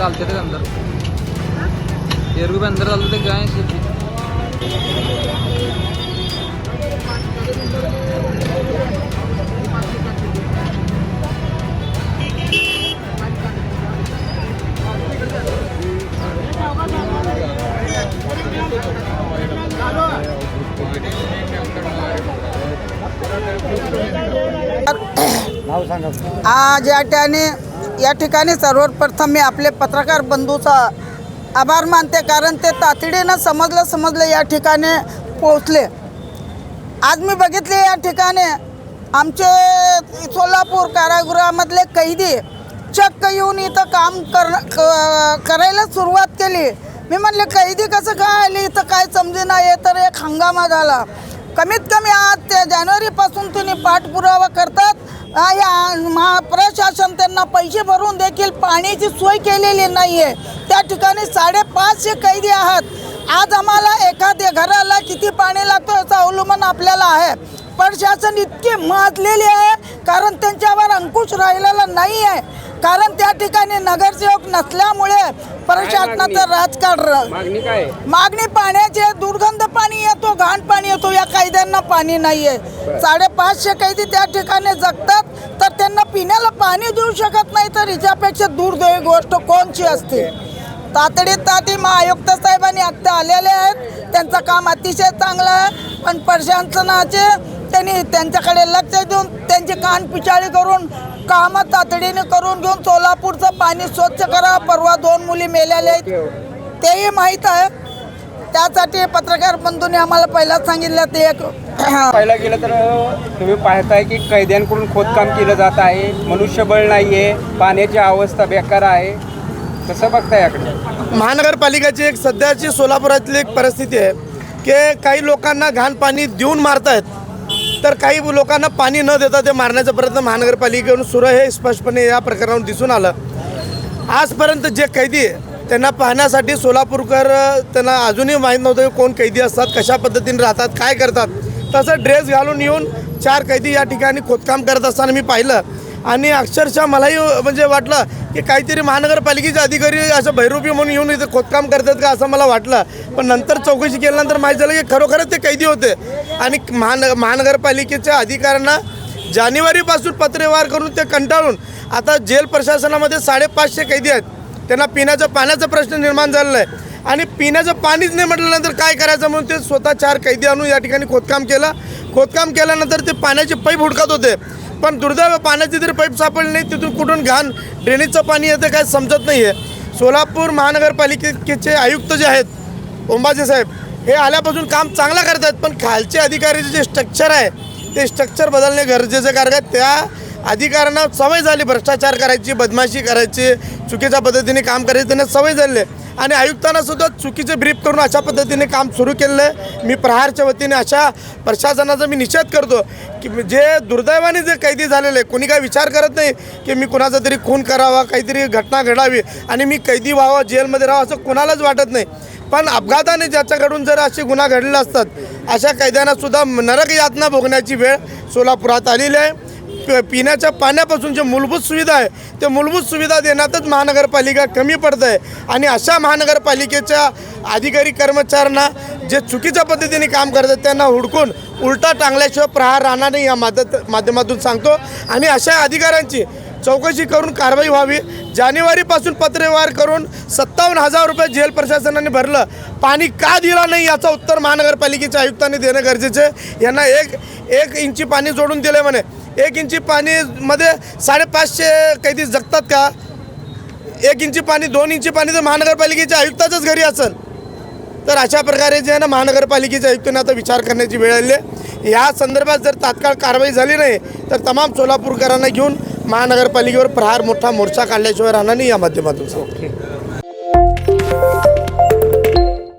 डालते थे अंदर, एयर भी अंदर डालते थे गाय से। आज या ठिकाणी सर्वप्रथम मी आपले पत्रकार बंधूचा आभार मानते, कारण ते तातडीनं समजलं या ठिकाणी पोहोचले। आज मी बघितले या ठिकाणी आमचे सोलापूर कारागृहामधले कैदी चक्क येऊन इथं काम करायला सुरुवात केली। मी म्हणले कैदी कसं काय आले इथं, काय समजेना। हे तर एक हंगामा झाला। कमीत कमी आज ते जानेवारीपासून तुम्ही पाठपुरावा करतात। या प्रशासन त्यांना पैसे भरून देखील पाण्याची सोय केलेली नाही आहे। त्या ठिकाणी 550 कैदी आहात। आज आम्हाला एखाद्या घराला किती पाणी लागतं याचं अवलंबन आपल्याला आहे। प्रशासन इतके माजलेले आहे कारण त्यांच्यावर अंकुश राहिलेला नाही आहे, कारण त्या ठिकाणी नगरसेवक नसल्यामुळे प्रशासनाचं राजकारण। मागणी पाण्याची, दुर्गंध पाणी येतो, घाण पाणी येतो, या कैद्यांना पाणी नाही आहे। 550 कैदी त्या ठिकाणी जगतात, तर त्यांना पिण्याला पाणी देऊ शकत नाही, तर हिच्यापेक्षा दुर्दैवी गोष्ट कोणची असते। तातडीत महाआयुक्त साहेबांनी आत्ता आलेले आहेत, त्यांचं काम अतिशय चांगलं आहे, पण प्रशासनाचे त्यांनी त्यांच्याकडे लक्ष देऊन त्यांची कान पिचाळी करून कामं तातडीने करून घेऊन सोलापूरचं पाणी स्वच्छ करा। परवा 2 मुली मेलेल्या आहेत तेही माहीत आहे, त्यासाठी पत्रकार बंधूंनी आम्हाला पहिलाच सांगितलं। ते एक पाहायला गेलं तर तुम्ही पाहताय की कैद्यांकडून खोदकाम केलं जात आहे, मनुष्यबळ नाही आहे, पाण्याची अवस्था बेकार आहे, कसं बघताय याकडे? महानगरपालिकेची एक सध्याची सोलापुरातली एक परिस्थिती आहे की काही लोकांना घाण पाणी देऊन मारतायत, तर काही लोकांना पाणी न देता ते मारण्याचा प्रयत्न महानगरपालिकेकडून सुरू आहे। हे स्पष्टपणे या प्रकरणावरून दिसून आलं। आजपर्यंत जे कैदी त्यांना पाहण्यासाठी सोलापूरकर त्यांना अजूनही माहीत नव्हतं की कोण कैदी असतात, कशा पद्धतीने राहतात, काय करतात। तसं ड्रेस घालून येऊन 4 कैदी या ठिकाणी खोदकाम करत असताना मी पाहिलं, आणि अक्षरशः मलाही म्हणजे वाटलं की काहीतरी महानगरपालिकेचे अधिकारी असं भैरूपी म्हणून येऊन इथे खोदकाम करतात का असं मला वाटलं। पण नंतर चौकशी केल्यानंतर माहीत झालं की खरोखरच ते कैदी होते, आणि महानगरपालिकेच्या अधिकाऱ्यांना जानेवारीपासून पत्रव्यवहार करून ते कंटाळून आता जेल प्रशासनामध्ये 550 कैदी आहेत। त्यांना पिण्याच्या पाण्याचा प्रश्न निर्माण झालेला आहे, आणि पिण्याचं पाणीच नाही म्हटल्यानंतर काय करायचं म्हणून ते स्वतः 4 कैदी आणून या ठिकाणी खोदकाम केलं। खोदकाम केल्यानंतर ते पाण्याचे पाईप हुडकत होते, पण दुर्दैव पाण्याची तरी पाईप सापडली नाही, तिथून कुठून घाण ड्रेनेजचं पाणी येतं काय समजत नाही आहे। सोलापूर महानगरपालिकेचे आयुक्त जे आहेत ओंबाजी साहेब, हे आल्यापासून काम चांगलं करतात, पण खालचे अधिकाऱ्याचे जे स्ट्रक्चर आहे ते स्ट्रक्चर बदलणे गरजेचं, कारण त्या अधिकाऱ्यांना सवय झाली भ्रष्टाचार करायची, बदमाशी करायची, चुकीच्या पद्धतीने काम करायची त्यांना सवय झाली, आणि आयुक्तांना सुद्धा चुकीचे ब्रीफ करून अशा पद्धतीने काम सुरू केलेलं आहे। मी प्रहारच्या वतीने अशा प्रशासनाचा मी निषेध करतो की जे दुर्दैवाने जे कैदी झालेले आहे, कोणी काय विचार करत नाही की मी कुणाचा तरी खून करावा, काहीतरी घटना घडावी आणि मी कैदी व्हावं, जेलमध्ये राहावं, असं कुणालाच वाटत नाही। पण अपघाताने ज्याच्याकडून जर असे गुन्हा घडलेले असतात, अशा कैद्यांना सुद्धा नरक यातना भोगण्याची वेळ सोलापुरात आलेली आहे। पिण्याच्या पाण्यापासून जे मूलभूत सुविधा आहे ते मूलभूत सुविधा देण्यातच महानगरपालिका कमी पडत आहे, आणि अशा महानगरपालिकेच्या अधिकारी कर्मचाऱ्यांना जे चुकीच्या पद्धतीने काम करतात त्यांना हुडकून उलटा टांगल्याशिवाय प्रहार राहणार नाही, या माध्यमातून सांगतो। आणि अशा अधिकाऱ्यांची चौकशी करून कारवाई व्हावी। जानेवारीपासून पत्रव्यवहार करून 57,000 रुपये जेल प्रशासनाने भरलं, पाणी का दिला नाही याचं उत्तर महानगरपालिकेच्या आयुक्तांनी देणं गरजेचं आहे। यांना एक इंची पाणी जोडून दिले म्हणे, 1 इंची पाणीमध्ये 550 कैदी जगतात का? 1 इंची पाणी, 2 इंची पाणी तर महानगरपालिकेच्या आयुक्ताच्याच घरी असेल। तर अशा प्रकारे जे आहे ना, महानगरपालिकेच्या आयुक्तांनी आता विचार करण्याची वेळ आली आहे। या संदर्भात जर तात्काळ कारवाई झाली नाही तर तमाम सोलापूरकरांना घेऊन महानगरपालिकेवर प्रहार मोठा मोर्चा काढल्याशिवाय राहणार नाही, या माध्यमातून